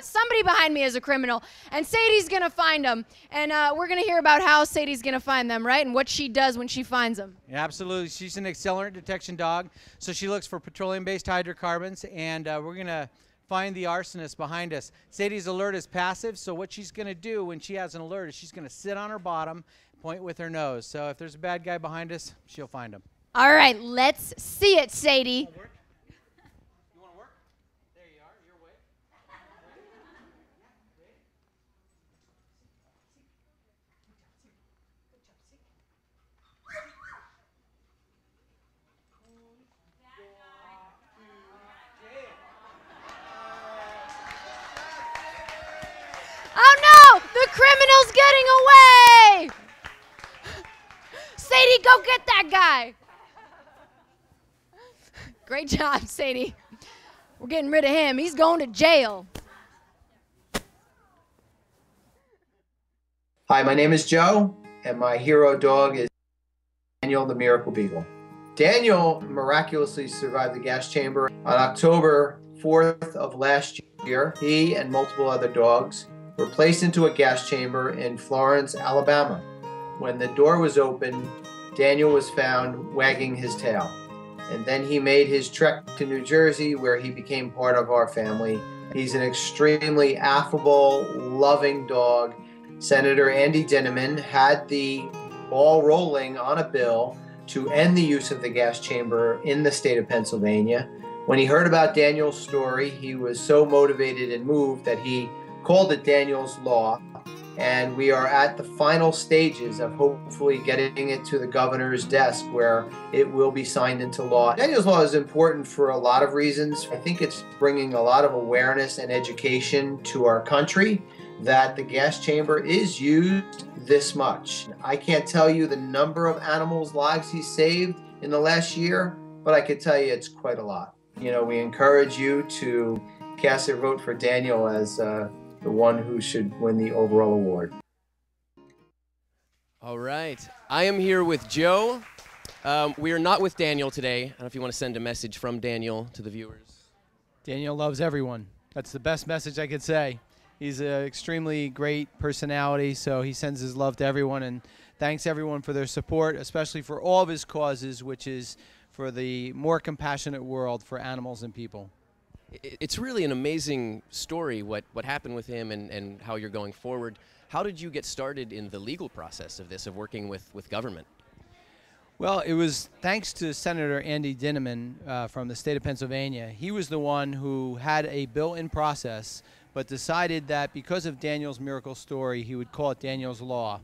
Somebody behind me is a criminal, and Sadie's going to find them. And we're going to hear about how Sadie's going to find them, right, and what she does when she finds them. Yeah, absolutely. She's an accelerant detection dog, so she looks for petroleum-based hydrocarbons, and we're going to find the arsonist behind us. Sadie's alert is passive, so what she's going to do when she has an alert is she's going to sit on her bottom, point with her nose. So if there's a bad guy behind us, she'll find him. All right, let's see it, Sadie. Oh no! The criminal's getting away! Sadie, go get that guy! Great job, Sadie. We're getting rid of him. He's going to jail. Hi, my name is Joe, and my hero dog is Daniel the Miracle Beagle. Daniel miraculously survived the gas chamber. On October 4th of last year, he and multiple other dogs were placed into a gas chamber in Florence, Alabama. When the door was opened, Daniel was found wagging his tail. And then he made his trek to New Jersey, where he became part of our family. He's an extremely affable, loving dog. Senator Andy Dinniman had the ball rolling on a bill to end the use of the gas chamber in the state of Pennsylvania. When he heard about Daniel's story, he was so motivated and moved that he called it Daniel's Law, and we are at the final stages of hopefully getting it to the governor's desk where it will be signed into law. Daniel's Law is important for a lot of reasons. I think it's bringing a lot of awareness and education to our country that the gas chamber is used this much. I can't tell you the number of animals' lives he's saved in the last year, but I can tell you it's quite a lot. You know, we encourage you to cast your vote for Daniel as the one who should win the overall award. All right. I am here with Joe. We are not with Daniel today. I don't know if you want to send a message from Daniel to the viewers. Daniel loves everyone. That's the best message I could say. He's an extremely great personality, so he sends his love to everyone and thanks everyone for their support, especially for all of his causes, which is for the more compassionate world for animals and people. It's really an amazing story, what happened with him and how you're going forward. How did you get started in the legal process of this, of working with government? Well, it was thanks to Senator Andy Dinniman from the state of Pennsylvania. He was the one who had a bill in process, but decided that because of Daniel's miracle story, he would call it Daniel's Law.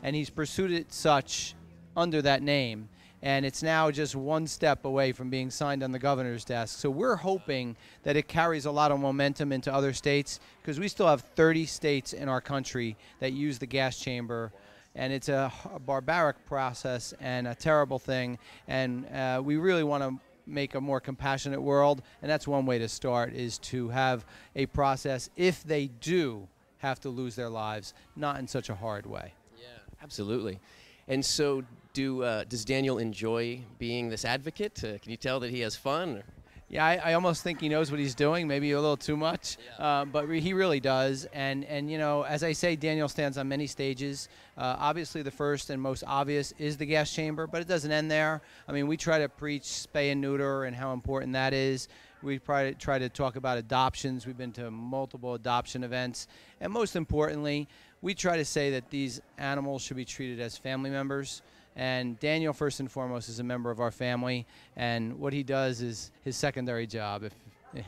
And he's pursued it such under that name. And it's now just one step away from being signed on the governor's desk. So we're hoping that it carries a lot of momentum into other states, because we still have 30 states in our country that use the gas chamber. And it's a barbaric process and a terrible thing. And we really want to make a more compassionate world. And that's one way to start, is to have a process, if they do have to lose their lives, not in such a hard way. Yeah, absolutely. And so does Daniel enjoy being this advocate? Can you tell that he has fun? Yeah, I almost think he knows what he's doing, maybe a little too much, but he really does. And you know, as I say, Daniel stands on many stages. Obviously, the first and most obvious is the gas chamber, but it doesn't end there. I mean, we try to preach spay and neuter and how important that is. We try to talk about adoptions. We've been to multiple adoption events. And most importantly, we try to say that these animals should be treated as family members. And Daniel, first and foremost, is a member of our family, and what he does is his secondary job, if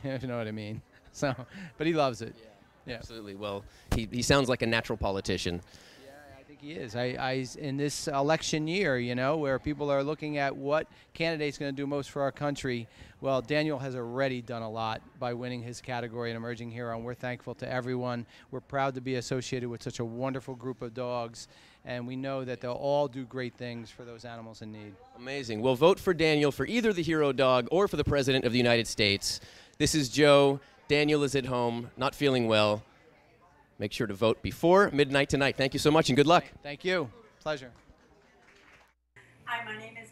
you know what I mean. So, but he loves it. Yeah. Absolutely. Well, he sounds like a natural politician. Yeah, I think think he is. In this election year, you know, where people are looking at what candidate's going to do most for our country, well, Daniel has already done a lot by winning his category, an emerging hero, and we're thankful to everyone. We're proud to be associated with such a wonderful group of dogs, and we know that they'll all do great things for those animals in need. Amazing. Well, vote for Daniel for either the hero dog or for the President of the United States. This is Joe. Daniel is at home, not feeling well. Make sure to vote before midnight tonight. Thank you so much and good luck. Thank you. Pleasure. Hi, my name is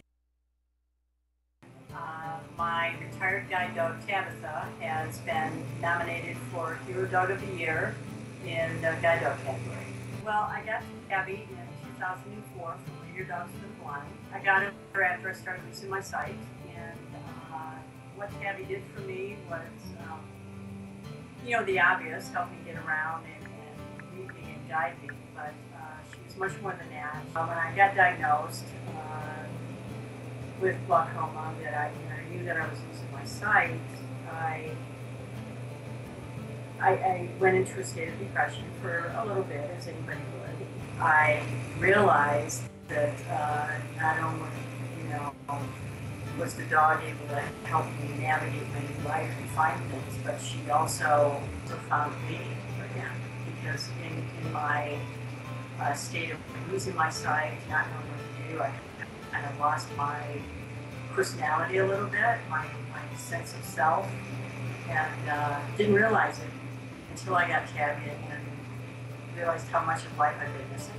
my retired guide dog Tabitha has been nominated for Hero Dog of the Year in the guide dog category. Well, I got Tabby in 2004 from Leader Dogs for the Blind. I got her after I started losing my sight, and what Tabby did for me was, you know, the obvious, help me get around and lead me and guide me, but she was much more than that. When I got diagnosed with glaucoma, that I knew that I was losing my sight, I went into a state of depression for a little bit, as anybody would. I realized that not only, you know, was the dog able to help me navigate my new life and find things, but she also found me again. Because in my state of losing my sight, not knowing what to do, I kind of lost my personality a little bit, my sense of self, and didn't realize it until I got Tabby and realized how much of life I've been missing.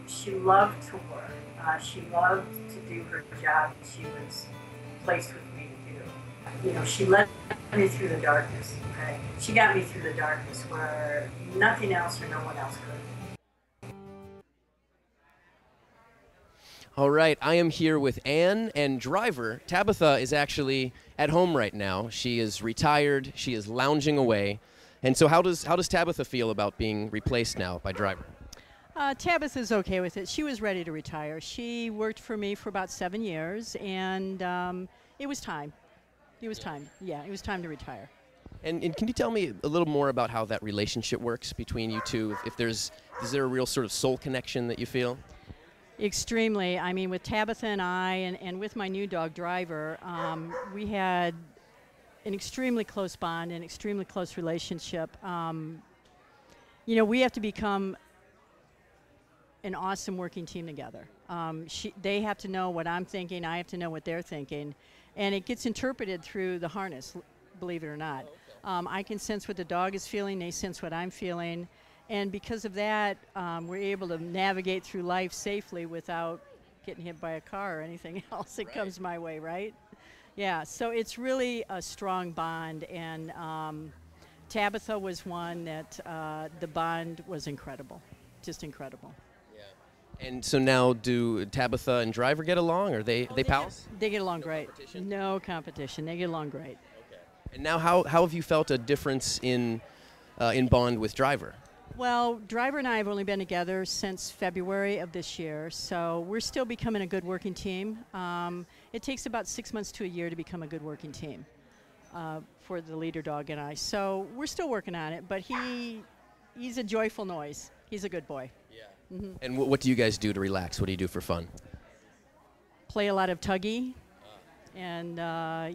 She loved to work. She loved to do her job that she was placed with me to do. You know, she led me through the darkness, okay? She got me through the darkness where nothing else or no one else could. All right, I am here with Anne and Driver. Tabitha is actually at home right now. She is retired. She is lounging away. And so how does Tabitha feel about being replaced now by Driver? Tabitha's okay with it. She was ready to retire. She worked for me for about 7 years, and it was time. It was time. Yeah, it was time to retire. And can you tell me a little more about how that relationship works between you two? Is there a real sort of soul connection that you feel? Extremely. I mean, with Tabitha and I, and with my new dog Driver, we had an extremely close bond, an extremely close relationship. You know, we have to become an awesome working team together. They have to know what I'm thinking, I have to know what they're thinking, and it gets interpreted through the harness, believe it or not. I can sense what the dog is feeling, they sense what I'm feeling, and because of that, we're able to navigate through life safely without getting hit by a car or anything else that comes my way, right? Yeah, so it's really a strong bond, and Tabitha was one that the bond was incredible, just incredible. And so now do Tabitha and Driver get along? Are they pals? They get along great. No competition. They get along great. Okay. And now how have you felt a difference in bond with Driver? Well, Driver and I have only been together since February of this year, so we're still becoming a good working team. It takes about 6 months to a year to become a good working team for the leader dog and I. So we're still working on it, but he's a joyful noise. He's a good boy. Yeah. Mm-hmm. And what do you guys do to relax? What do you do for fun? Play a lot of tuggy. And,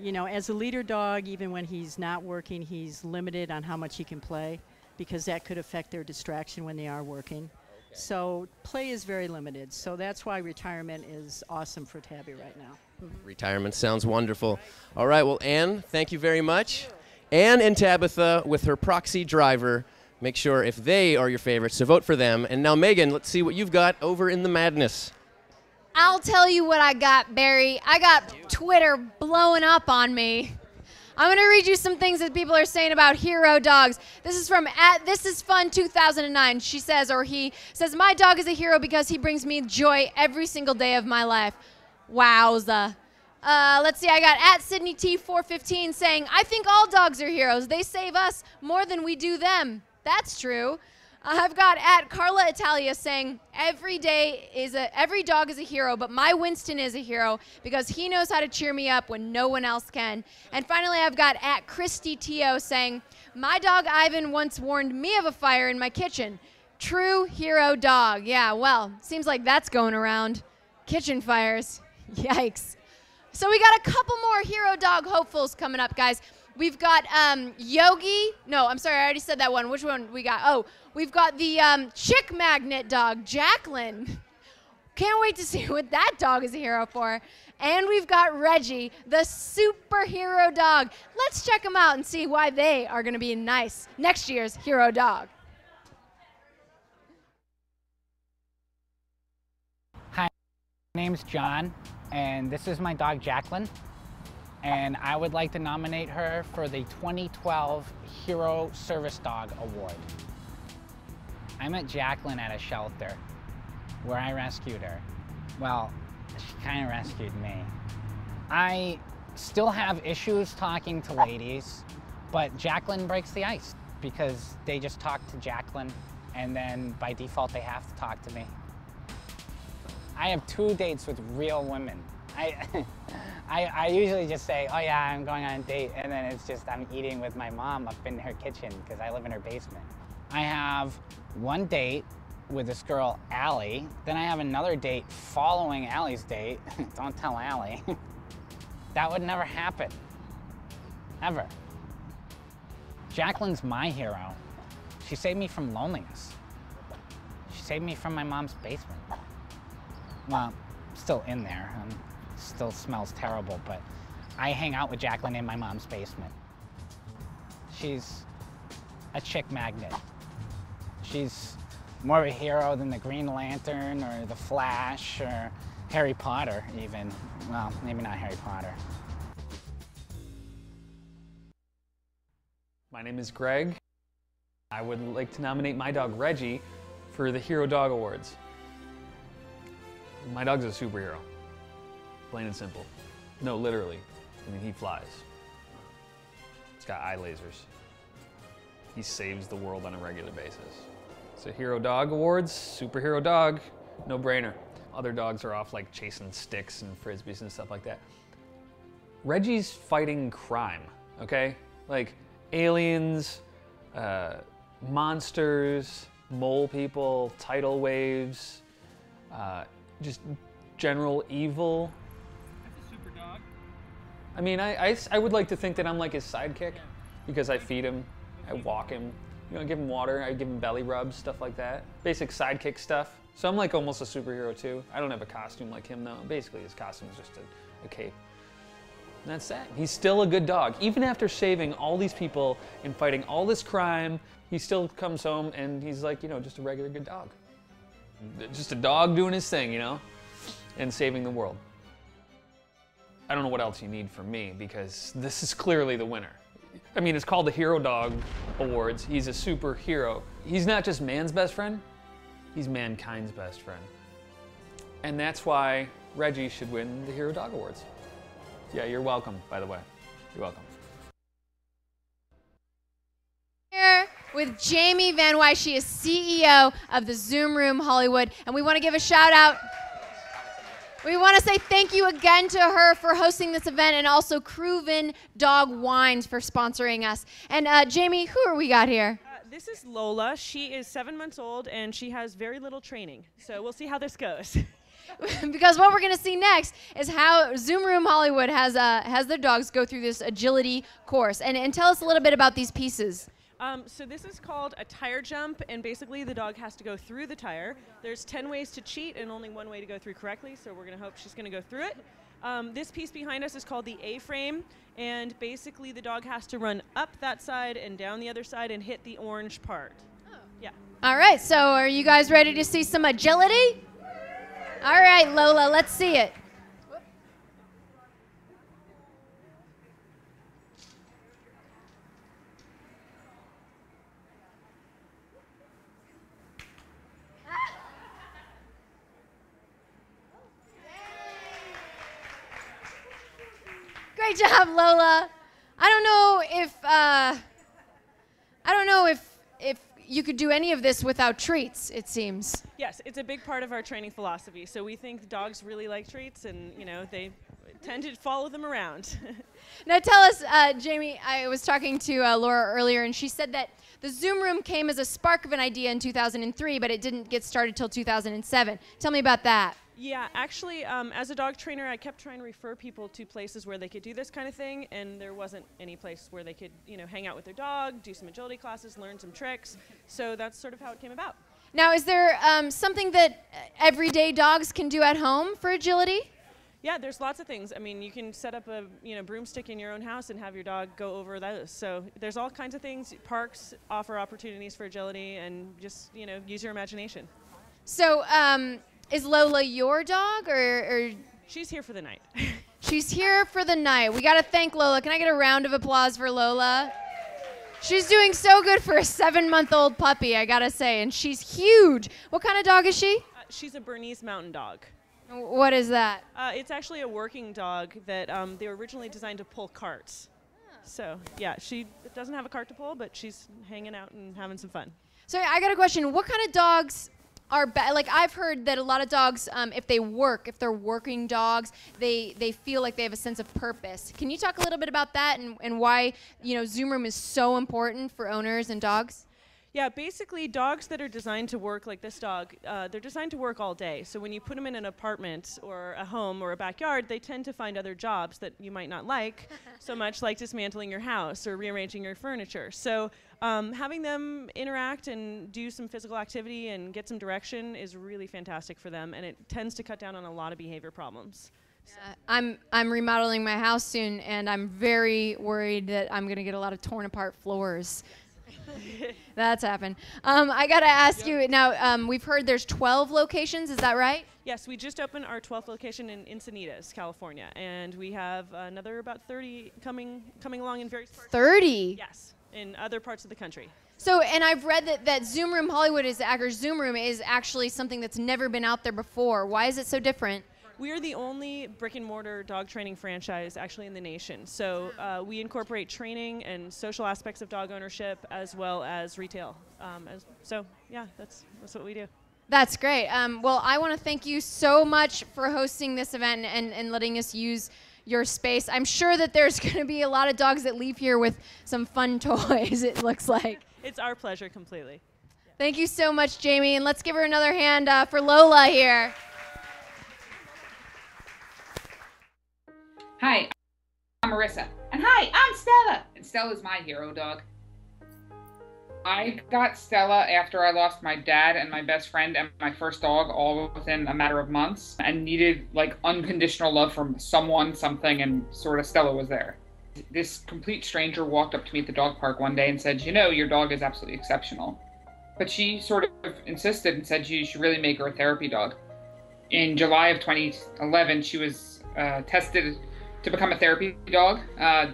you know, as a leader dog, even when he's not working, he's limited on how much he can play because that could affect their distraction when they are working. Okay. So play is very limited. So that's why retirement is awesome for Tabby right now. Mm-hmm. Retirement sounds wonderful. All right, well, Anne, thank you very much. Anne and Tabitha with her proxy Driver. Make sure if they are your favorites to vote for them. And now, Megan, let's see what you've got over in the madness. I'll tell you what I got, Barry. I got Twitter blowing up on me. I'm going to read you some things that people are saying about hero dogs. This is from @ThisIsFun2009. She says, or he says, my dog is a hero because he brings me joy every single day of my life. Wowza. Let's see, I got @SydneyT415 saying, I think all dogs are heroes. They save us more than we do them. That's true. I've got @Carla Italia saying, every dog is a hero, but my Winston is a hero because he knows how to cheer me up when no one else can. And finally, I've got @Christy Tio saying, my dog Ivan once warned me of a fire in my kitchen. True hero dog. Yeah, well, seems like that's going around. Kitchen fires. Yikes. So we got a couple more hero dog hopefuls coming up, guys. We've got Yogi. No, I'm sorry, I already said that one. Which one we got? Oh, we've got the chick magnet dog, Jacqueline. Can't wait to see what that dog is a hero for. And we've got Reggie, the superhero dog. Let's check them out and see why they are going to be next year's hero dog. Hi, my name's John, and this is my dog Jacqueline. And I would like to nominate her for the 2012 Hero Service Dog Award. I met Jacqueline at a shelter where I rescued her. Well, she kind of rescued me. I still have issues talking to ladies, but Jacqueline breaks the ice because they just talk to Jacqueline and then by default they have to talk to me. I have 2 dates with real women. I usually just say, oh yeah, I'm going on a date, and then it's just I'm eating with my mom up in her kitchen because I live in her basement. I have 1 date with this girl, Allie. Then I have another date following Allie's date. Don't tell Allie. That would never happen, ever. Jacqueline's my hero. She saved me from loneliness. She saved me from my mom's basement. Well, still in there. Still smells terrible, but I hang out with Jacqueline in my mom's basement. She's a chick magnet. She's more of a hero than the Green Lantern or the Flash or Harry Potter even. Well, maybe not Harry Potter. My name is Greg. I would like to nominate my dog Reggie for the Hero Dog Awards. My dog's a superhero. Plain and simple. No, literally. I mean, he flies. He's got eye lasers. He saves the world on a regular basis. So Hero Dog Awards, superhero dog, no brainer. Other dogs are off like chasing sticks and frisbees and stuff like that. Reggie's fighting crime, okay? Like aliens, monsters, mole people, tidal waves, just general evil. I mean, I would like to think that I'm like his sidekick because I feed him, I walk him, you know, I give him water, I give him belly rubs, stuff like that. Basic sidekick stuff. So I'm like almost a superhero too. I don't have a costume like him though. Basically his costume is just a cape. And that's that. He's still a good dog. Even after saving all these people and fighting all this crime, he still comes home and he's like, you know, just a regular good dog. Just a dog doing his thing, you know, and saving the world. I don't know what else you need from me because this is clearly the winner. I mean, it's called the Hero Dog Awards. He's a superhero. He's not just man's best friend, he's mankind's best friend. And that's why Reggie should win the Hero Dog Awards. Yeah, you're welcome, by the way. You're welcome. Here with Jamie Van Wy. She is CEO of the Zoom Room Hollywood, and we want to give a shout out. We want to say thank you again to her for hosting this event and also Cruven Dog Wines for sponsoring us. And Jamie, who are we got here? This is Lola. She is 7 months old and she has very little training. So we'll see how this goes. Because what we're going to see next is how Zoom Room Hollywood has their dogs go through this agility course. And tell us a little bit about these pieces. So this is called a tire jump, and basically the dog has to go through the tire. There's 10 ways to cheat and only 1 way to go through correctly, so we're going to hope she's going to go through it. This piece behind us is called the A-frame, and basically the dog has to run up that side and down the other side and hit the orange part. Oh. Yeah. All right, so are you guys ready to see some agility? All right, Lola, let's see it. Great job, Lola. I don't know if you could do any of this without treats, it seems. Yes, it's a big part of our training philosophy. So we think dogs really like treats, and you know, tend to follow them around. Now tell us, Jamie, I was talking to Laura earlier, and she said that the Zoom room came as a spark of an idea in 2003, but it didn't get started till 2007. Tell me about that. Yeah, actually, as a dog trainer, I kept trying to refer people to places where they could do this kind of thing, and there wasn't any place where they could, hang out with their dog, do some agility classes, learn some tricks. So that's sort of how it came about. Now, is there something that everyday dogs can do at home for agility? Yeah, there's lots of things. I mean, you can set up a broomstick in your own house and have your dog go over those. So there's all kinds of things. Parks offer opportunities for agility, and just use your imagination. So is Lola your dog, or she's here for the night? She's here for the night. We got to thank Lola. Can I get a round of applause for Lola? She's doing so good for a 7-month-old puppy, I gotta say, and she's huge. What kind of dog is she? She's a Bernese Mountain Dog. What is that? It's actually a working dog that they were originally designed to pull carts. So, yeah, she doesn't have a cart to pull, but she's hanging out and having some fun. So I got a question. What kind of dogs are bad? Like, I've heard that a lot of dogs, if they're working dogs, they feel like they have a sense of purpose. Can you talk a little bit about that and why, Zoom room is so important for owners and dogs? Yeah, basically dogs that are designed to work like this dog, they're designed to work all day. So when you put them in an apartment or a home or a backyard, they tend to find other jobs that you might not like so much, like dismantling your house or rearranging your furniture. So having them interact and do some physical activity and get some direction is really fantastic for them, and it tends to cut down on a lot of behavior problems. I'm remodeling my house soon, and I'm very worried that I'm going to get a lot of torn apart floors. That's happened. I got to ask you now, we've heard there's 12 locations, is that right? Yes, we just opened our 12th location in Encinitas, California, and we have another about 30 coming along in various parts. 30? Yes, in other parts of the country. So, and I've read that Zoom Room Hollywood Zoom Room is actually something that's never been out there before. Why is it so different? We are the only brick-and-mortar dog training franchise actually in the nation. So we incorporate training and social aspects of dog ownership as well as retail. So yeah, that's what we do. That's great. Well, I want to thank you so much for hosting this event and letting us use your space. I'm sure that there's going to be a lot of dogs that leave here with some fun toys, it looks like. It's our pleasure completely. Thank you so much, Jamie. And let's give her another hand for Lola here. Hi, I'm Marissa. And hi, I'm Stella. And Stella's my hero dog. I got Stella after I lost my dad and my best friend and my first dog all within a matter of months and needed like unconditional love from someone, something, and sort of Stella was there. This complete stranger walked up to me at the dog park one day and said, your dog is absolutely exceptional. But she sort of insisted and said you should really make her a therapy dog. In July of 2011, she was tested to become a therapy dog.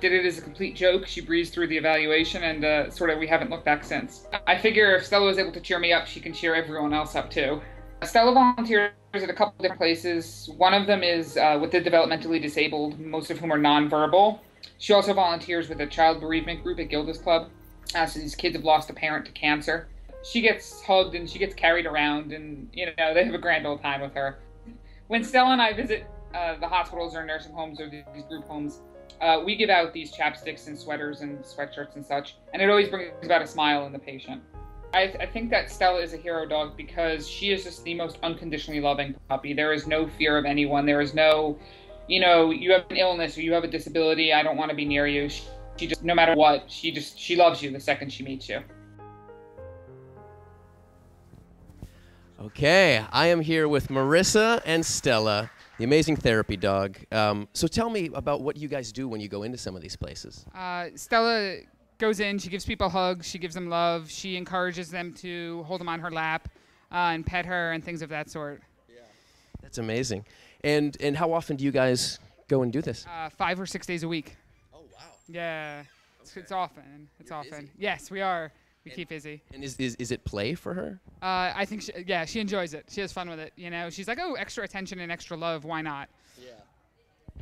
Did it as a complete joke. She breezed through the evaluation and sort of we haven't looked back since. I figure if Stella was able to cheer me up, she can cheer everyone else up too. Stella volunteers at a couple different places. One of them is with the developmentally disabled, most of whom are nonverbal. She also volunteers with a child bereavement group at Gilda's Club. So these kids have lost a parent to cancer. She gets hugged and she gets carried around and, they have a grand old time with her. When Stella and I visit the hospitals or nursing homes or these group homes, we give out these chapsticks and sweaters and sweatshirts and such, and it always brings about a smile in the patient. I think that Stella is a hero dog because she is just the most unconditionally loving puppy. There is no fear of anyone. There is no, you have an illness or you have a disability, I don't want to be near you. She just, no matter what, she loves you the second she meets you. Okay, I am here with Marissa and Stella, the amazing therapy dog. So tell me about what you guys do when you go into some of these places. Stella goes in, she gives people hugs, she gives them love, she encourages them to hold them on her lap and pet her and things of that sort. Yeah. That's amazing. And how often do you guys go and do this? 5 or 6 days a week. Oh, wow. Yeah, okay. it's often. It's You're often. busy. Yes, we are. We keep busy. And is it play for her? I think, she enjoys it. She has fun with it. She's like, oh, extra attention and extra love. Why not? Yeah.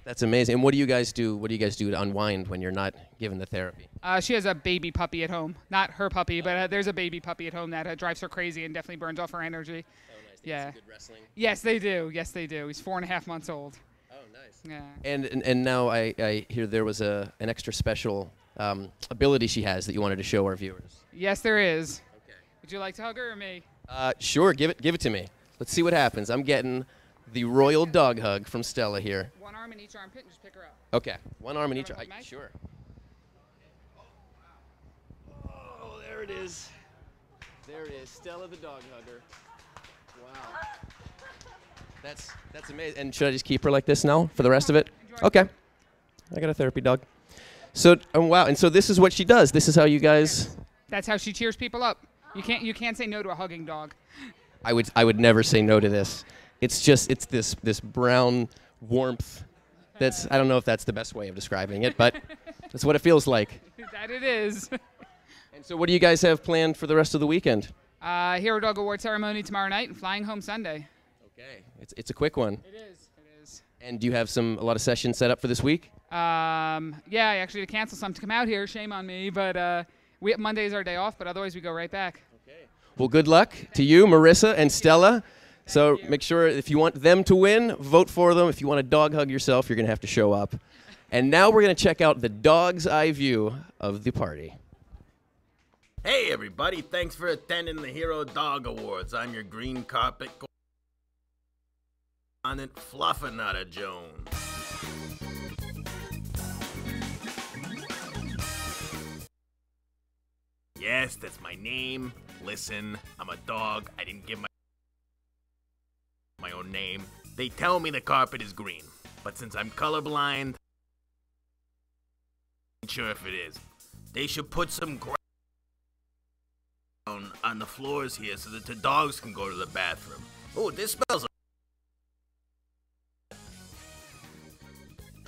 That's amazing. And what do you guys do? What do you guys do to unwind when you're not given the therapy? She has a baby puppy at home. Not her puppy, but there's a baby puppy at home that drives her crazy and definitely burns off her energy. Oh, nice. Yeah. Good wrestling. Yes, they do. Yes, they do. He's 4.5 months old. Oh, Yeah. And now I hear there was an extra special ability she has that you wanted to show our viewers. Yes, there is. Okay. Would you like to hug her or me? Sure, give it to me. Let's see what happens. I'm getting the royal dog hug from Stella here. One arm in each armpit and just pick her up. Okay, one arm in each. Sure. Oh, there it is. There it is, Stella the dog hugger. Wow. That's amazing. And should I just keep her like this now for the rest of it? Okay. I got a therapy dog. So, wow. And so this is what she does. This is how you guys. That's how she cheers people up. You can't say no to a hugging dog. I would never say no to this. It's this brown warmth. I don't know if that's the best way of describing it, but that's what it feels like. That it is. And so what do you guys have planned for the rest of the weekend? Hero Dog Award ceremony tomorrow night and flying home Sunday. Okay. It's a quick one. It is. And do you have a lot of sessions set up for this week? Yeah, I actually had to cancel some to come out here. Shame on me, but Monday's our day off, but otherwise we go right back. Okay. Well, good luck to you, Marissa and Stella. So make sure if you want them to win, vote for them. If you want to dog hug yourself, you're going to have to show up. And now we're going to check out the dog's eye view of the party. Hey everybody, thanks for attending the Hero Dog Awards. I'm your green carpet correspondent, Fluffernutter Jones. Yes, that's my name. Listen, I'm a dog. I didn't give my own name. They tell me the carpet is green, but since I'm colorblind, I'm not sure if it is. They should put some grass on the floors here so that the dogs can go to the bathroom. Oh, this smells.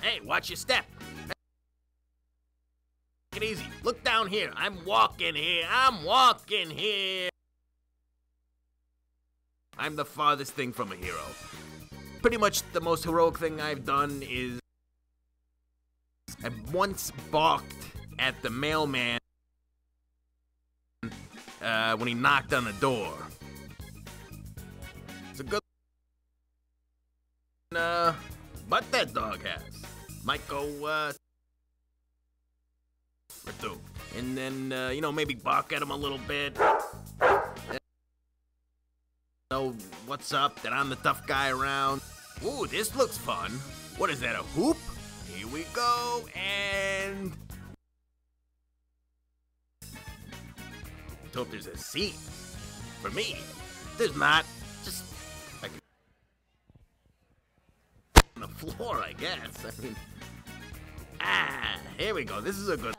Hey, watch your step. Take it easy. Look down here. I'm walking here. I'm the farthest thing from a hero. Pretty much the most heroic thing I've done is I once balked at the mailman when he knocked on the door. It's a good butt that dog has. Might go or two. And then, maybe bark at him a little bit. Know what's up, that I'm the tough guy around. Ooh, this looks fun. What is that, a hoop? Here we go, and... I hope there's a seat. For me. There's not. Just, like, on the floor, I guess. I mean... here we go. This is a good...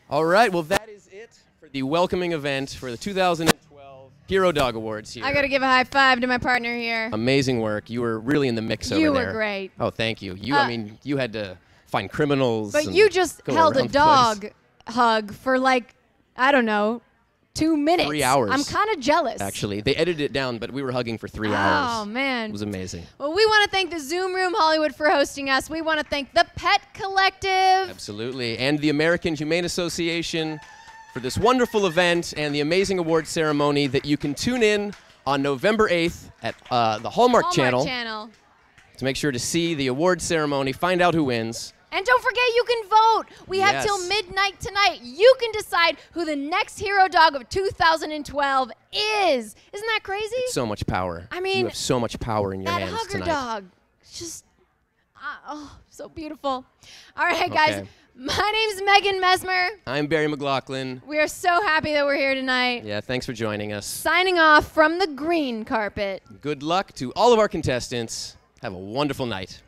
All right, well, that is it for the welcoming event for the 2012 Hero Dog Awards here. I got to give a high five to my partner here. Amazing work. You were really in the mix over there. You were great. Oh, thank you. You had to find criminals. But you just held a dog hug for I don't know, 2 minutes. 3 hours. I'm kind of jealous. Actually, they edited it down, but we were hugging for 3 hours. Oh, man. It was amazing. Well, we want to thank the Zoom Room Hollywood for hosting us. We want to thank the Pet Collective. Absolutely. And the American Humane Association for this wonderful event and the amazing award ceremony that you can tune in on November 8th at the Hallmark Channel to make sure to see the award ceremony, find out who wins. And don't forget, you can vote. We have till midnight tonight. You can decide who the next Hero Dog of 2012 is. Isn't that crazy? It's so much power. I mean, you have so much power in your hands that hugger tonight. dog, just, so beautiful. All right, guys. My name's Megan Mesmer. I'm Barry McLaughlin. We are so happy that we're here tonight. Yeah, thanks for joining us. Signing off from the green carpet. Good luck to all of our contestants. Have a wonderful night.